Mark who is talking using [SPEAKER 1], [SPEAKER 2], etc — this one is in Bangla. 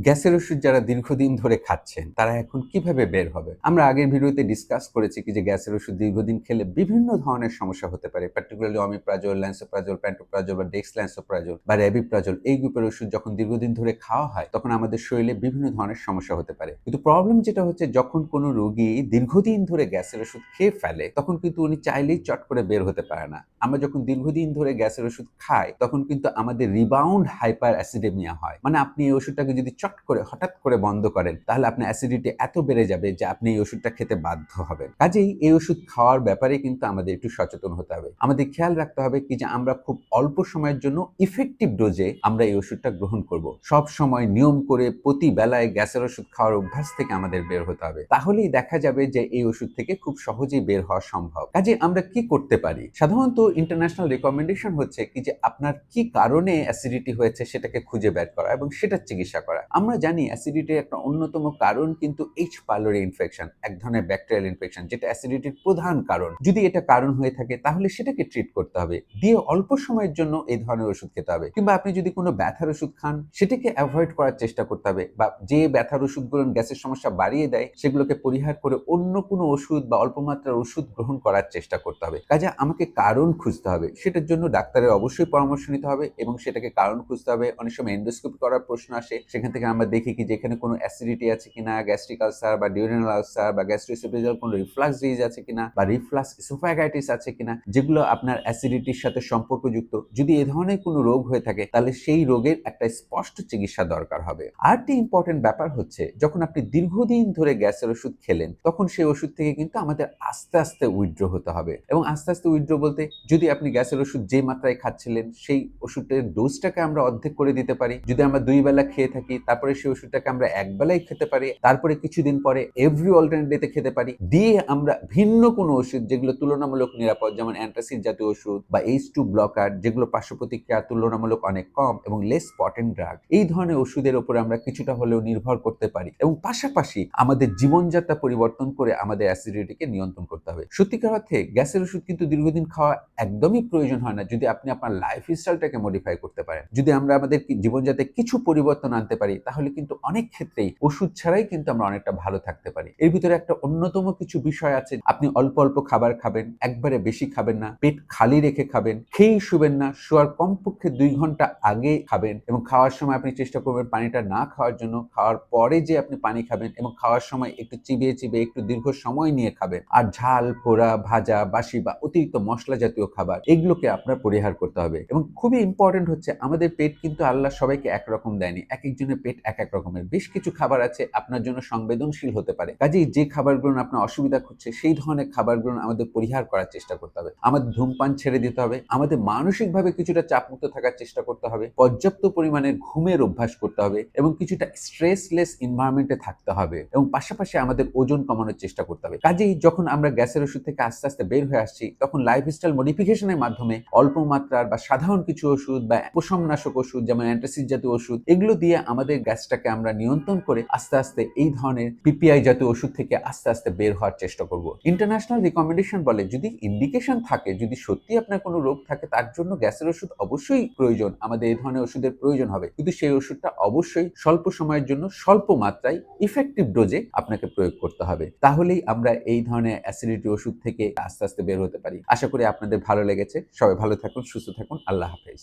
[SPEAKER 1] গ্যাসের ওষুধ যারা দীর্ঘদিন ধরে খাচ্ছেন তারা এখন কিভাবে বের হবে? আমরা আগের ভিডিওতে ডিসকাস করেছি যে গ্যাসের ওষুধ দীর্ঘদিন খেলে বিভিন্ন ধরনের সমস্যা হতে পারে। পার্টিকুলারলি অমিপ্রাজোল, ল্যান্সোপ্রাজোল, প্যান্টোপ্রাজোল বা ডেক্সল্যান্সোপ্রাজোল বা র্যাবিপ্রাজোল এই গ্রুপের ওষুধ যখন দীর্ঘদিন ধরে খাওয়া হয় তখন আমাদের শরীরে বিভিন্ন ধরনের সমস্যা হতে পারে। কিন্তু প্রবলেম যেটা হচ্ছে যখন কোনো রোগী দীর্ঘদিন ধরে গ্যাসের ওষুধ খেয়ে ফেলে তখন কিন্তু উনি চাইলেই চট করে বের হতে পারে না। আমরা যখন দীর্ঘদিন ধরে গ্যাসের ওষুধ খাই তখন কিন্তু আমাদের রিবাউন্ড হাইপার অ্যাসিডেমিয়া হয়। মানে আপনি এই ওষুধটাকে যদি চট করে হঠাৎ করে বন্ধ করেন তাহলে আপনার অ্যাসিডিটি এত বেড়ে যাবে যে আপনি এই ওষুধটা খেতে বাধ্য হবেন। কাজেই এই ওষুধ খাওয়ার ব্যাপারে কিন্তু আমাদের একটু সচেতন হতে হবে। আমাদের খেয়াল রাখতে হবে কি যে আমরা খুব অল্প সময়ের জন্য ইফেক্টিভ ডোজে আমরা এই ওষুধটা গ্রহণ করব। সব সময় নিয়ম করে প্রতি বেলায় গ্যাসের ওষুধ খাওয়ার অভ্যাস থেকে আমাদের বের হতে হবে। তাহলেই দেখা যাবে যে এই ওষুধ থেকে খুব সহজেই বের হওয়া সম্ভব। কাজে আমরা কি করতে পারি? সাধারণত ইন্টারন্যাশনাল রিকমেন্ডেশন হচ্ছে কি যে আপনার কি কারণে অ্যাসিডিটি হয়েছে সেটাকে খুঁজে বের করা এবং সেটার চিকিৎসা করা। আমরা জানি অ্যাসিডিটির একটা অন্যতম কারণ কিন্তু এইচ পাইলোরি ইনফেকশন, এক ধরনের ব্যাকটেরিয়াল ইনফেকশন যেটা অ্যাসিডিটির প্রধান কারণ। যদি এটা কারণ হয়ে থাকে তাহলে সেটাকে ট্রিট করতে হবে। দিয়ে অল্প সময়ের জন্য এই ধরনের ওষুধ খেতে হবে। কিংবা আপনি যদি কোনো ব্যথার ওষুধ খান সেটাকে অ্যাভয়েড করার চেষ্টা করতে হবে, বা যে ব্যথার ওষুধগুলো গ্যাসের সমস্যা বাড়িয়ে দেয় সেগুলোকে পরিহার করে অন্য কোনো ওষুধ বা অল্প মাত্রার ওষুধ গ্রহণ করার চেষ্টা করতে হবে। কাজে আমাকে কারণ খুঁজতে হবে। সেটার জন্য ডাক্তারের অবশ্যই পরামর্শ নিতে হবে এবং সেটাকে কারণ খুঁজতে হবে। অনেক সময় এন্ডোস্কোপি করার প্রশ্ন আসে, সেখান থেকে আমরা দেখি কি যে এখানে কোনো অ্যাসিডিটি আছে কিনা, গ্যাস্ট্রিক আলসার বা ডিউরেনাল আলসার বা গ্যাস্ট্রোএসোফেজিয়াল কোনো রিফ্লাক্স ডিজিজ আছে কিনা বা রিফ্লাক্স ইসোফ্যাগাইটিস আছে কিনা, যেগুলো আপনার অ্যাসিডিটির সাথে সম্পর্কযুক্ত। যদি এ ধরনের কোনো রোগ হয়ে থাকে তাহলে সেই রোগের একটা স্পষ্ট চিকিৎসা দরকার হবে। আরেকটি ইম্পর্টেন্ট ব্যাপার হচ্ছে যখন আপনি দীর্ঘদিন ধরে গ্যাসের ওষুধ খেলেন তখন সেই ওষুধ থেকে কিন্তু আমাদের আস্তে আস্তে উইথড্র হতে হবে। এবং আস্তে আস্তে উইথড্র বলতে, যদি আপনি গ্যাসের ওষুধ যে মাত্রায় খাচ্ছিলেন সেই ওষুধের ডোজটাকে আমরা অর্ধেক করে দিতে পারি। যদি আমরা 2 বেলা খেয়ে থাকি তারপরে সেই ওষুধটাকে আমরা 1 বেলাই খেতে পারি, তারপরে কিছুদিন পরে এভরি অল্টারনেট ডেতে খেতে পারি। দিয়ে আমরা ভিন্ন কোনো ওষুধ যেগুলো তুলনামূলক নিরাপদ, যেমন অ্যান্টাসিড জাতীয় ওষুধ বা H2 ব্লকার, যেগুলো পার্শ্ব প্রতিক্রিয়া তুলনামূলক অনেক কম এবং লেস পটেন্ট ড্রাগ, এই ধরনের ওষুধের উপরে আমরা কিছুটা হলেও নির্ভর করতে পারি। এবং পাশাপাশি আমাদের জীবনযাত্রা পরিবর্তন করে আমাদের অ্যাসিডিটিকে নিয়ন্ত্রণ করতে হবে। সত্যিকার অর্থে গ্যাসের ওষুধ কিন্তু দীর্ঘদিন খাওয়া একদমই প্রয়োজন হয় না যদি আপনি আপনার লাইফস্টাইলটাকে মডিফাই করতে পারেন। যদি আমরা আমাদের জীবনযাত্রায় কিছু পরিবর্তন আনতে পারি তাহলে কিন্তু অনেক ক্ষেত্রেই ওষুধ ছাড়াই কিন্তু আমরা অনেকটা ভালো থাকতে পারি। এর ভিতরে একটা অন্যতম কিছু বিষয় আছে, আপনি অল্প অল্প খাবার খাবেন, একবারে বেশি খাবেন না, পেট খালি রেখে খাবেন, খেয়েই শুবেন না, শোয়ার কমপক্ষে 2 ঘন্টা আগে খাবেন এবং খাওয়ার সময় আপনি চেষ্টা করবেন পানিটা না খাওয়ার জন্য। খাওয়ার পরে যে আপনি পানি খাবেন এবং খাওয়ার সময় একটু চিবিয়ে চিবিয়ে একটু দীর্ঘ সময় নিয়ে খাবেন। আর ঝাল, পোড়া, ভাজা, বাসি বা অতিরিক্ত মশলা জাতীয় খাবার এগুলোকে আপনার পরিহার করতে হবে। এবং খুবই ইম্পর্টেন্ট হচ্ছে আমাদের পেট কিন্তু আল্লাহ সবাইকে একরকম দেয়নি। একেকজনের পেট এক এক রকমের। বেশ কিছু খাবার আছে আপনার জন্য সংবেদনশীল হতে পারে। কাজেই যে খাবারগুলো আপনার অসুবিধা করছে সেই ধরনের খাবারগুলো আমাদের পরিহার করার চেষ্টা করতে হবে। আমাদের ধূমপান ছেড়ে দিতে হবে। আমাদের মানসিকভাবে কিছুটা চাপমুক্ত থাকার চেষ্টা করতে হবে। পর্যাপ্ত পরিমাণে ঘুমের অভ্যাস করতে হবে এবং কিছুটা স্ট্রেসলেস এনভায়রনমেন্টে থাকতে হবে এবং পাশাপাশি আমাদের ওজন কমানোর চেষ্টা করতে হবে। কাজেই যখন আমরা গ্যাসের ওষুধ থেকে আস্তে আস্তে বের হয়ে আসছি তখন লাইফস্টাইল মডিফিকেশনের মাধ্যমে অল্প মাত্রার বা সাধারণ কিছু ওষুধ বা উপশমনাশক ওষুধ যেমন অ্যান্টাসিড জাতীয় ওষুধ এগুলো দিয়ে আমাদের গ্যাসটাকে আমরা নিয়ন্ত্রণ করে আস্তে আস্তে এই ধরনের পিপিআই জাতীয় ওষুধ থেকে আস্তে আস্তে বের হওয়ার চেষ্টা করব। ইন্টারন্যাশনাল রিকমেন্ডেশন বলে যদি ইন্ডিকেশন থাকে, যদি সত্যি আপনার কোনো রোগ থাকে তার জন্য গ্যাসের ওষুধ অবশ্যই প্রয়োজন, আমাদের এই ধরনের ওষুধের প্রয়োজন হবে, কিন্তু সেই ওষুধটা অবশ্যই স্বল্প সময়ের জন্য স্বল্প মাত্রায় ইফেক্টিভ ডোজে আপনাকে প্রয়োগ করতে হবে। তাহলেই আমরা এই ধরনের অ্যাসিডিটি ওষুধ থেকে আস্তে আস্তে বের হতে পারি। আশা করি আপনাদের ভালো লেগেছে। সবাই ভালো থাকুন, সুস্থ থাকুন। আল্লাহ হাফেজ।